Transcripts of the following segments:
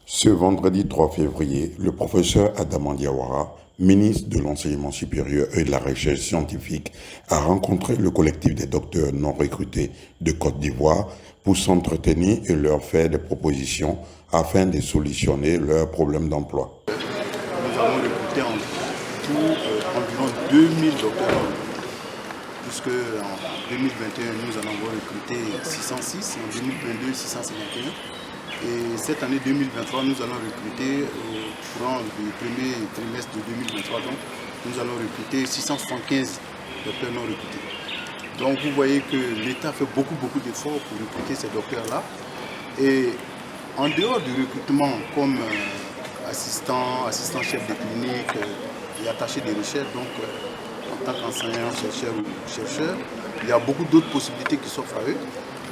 Ce vendredi 3 février, le professeur Adama Diawara, ministre de l'Enseignement supérieur et de la Recherche scientifique, a rencontré le collectif des docteurs non recrutés de Côte d'Ivoire pour s'entretenir et leur faire des propositions afin de solutionner leurs problèmes d'emploi. Nous avons recruté en tout environ 2000 docteurs, puisque en 2021, nous allons avoir recruté 606, en 2022, 651. Et cette année 2023, nous allons recruter au courant du premier trimestre de 2023, donc nous allons recruter 675 docteurs non recrutés. Donc vous voyez que l'État fait beaucoup d'efforts pour recruter ces docteurs-là. Et en dehors du recrutement comme assistant chef de clinique et attaché de recherche, donc en tant qu'enseignant, chercheur ou chercheur, il y a beaucoup d'autres possibilités qui s'offrent à eux.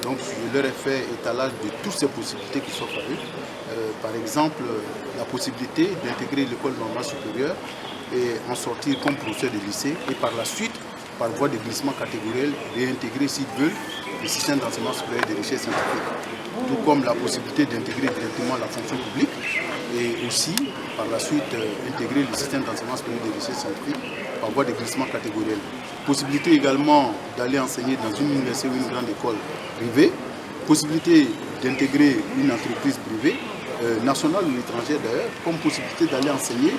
Donc je leur ai fait étalage de toutes ces possibilités qui s'offrent à eux. Par exemple, la possibilité d'intégrer l'école normale supérieure et en sortir comme professeur de lycée et par la suite, par voie de glissement catégoriel, réintégrer s'ils veulent le système d'enseignement supérieur de recherche scientifique. Tout comme la possibilité d'intégrer directement la fonction publique et aussi par la suite intégrer le système d'enseignement supérieur de recherche scientifique par voie de glissement catégoriel. Possibilité également d'aller enseigner dans une université ou une grande école privée. Possibilité d'intégrer une entreprise privée, nationale ou étrangère d'ailleurs, comme possibilité d'aller enseigner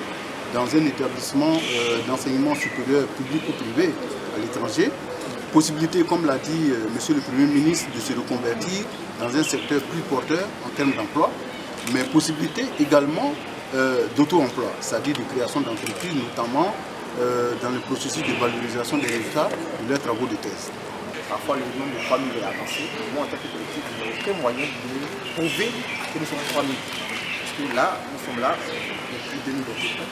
dans un établissement d'enseignement supérieur public ou privé à l'étranger. Possibilité, comme l'a dit Monsieur le Premier ministre, de se reconvertir dans un secteur plus porteur en termes d'emploi, mais possibilité également d'auto-emploi, c'est-à-dire de création d'entreprises, notamment dans le processus de valorisation des résultats de leurs travaux de thèse. Parfois, le nombre de 3000 est avancé. Moi, en tant que collectif, je n'ai aucun moyen de prouver que nous sommes 3000. Parce que là, nous sommes là depuis 2021.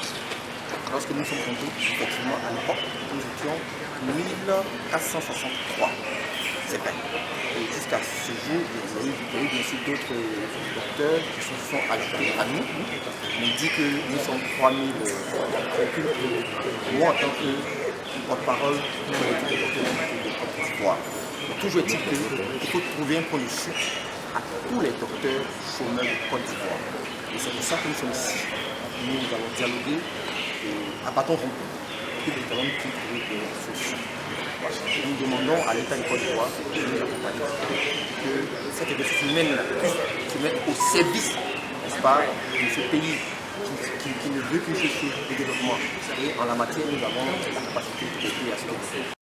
Lorsque nous sommes comptés, effectivement, à l'époque, nous étions 1463. C'est vrai. Et jusqu'à ce jour, il y a eu bien sûr d'autres docteurs qui se sont ajoutés à nous. On dit que nous sommes 3000. Moi, en tant que porte-parole du collectif des docteurs de Côte d'Ivoire, toujours est-il qu'il faut trouver un point de chute à tous les docteurs chômeurs de Côte d'Ivoire. Et c'est pour ça que nous sommes ici. Nous allons dialoguer à bâton rompu pour que nous allons trouver des solutions. Nous demandons à l'État de Côte d'Ivoire de nous accompagner, que cette ressource humaine puisse se mettre au service, n'est-ce pas, de ce pays qui ne veut qu'une chose, le développement. Et en la matière, nous avons la capacité de à ce que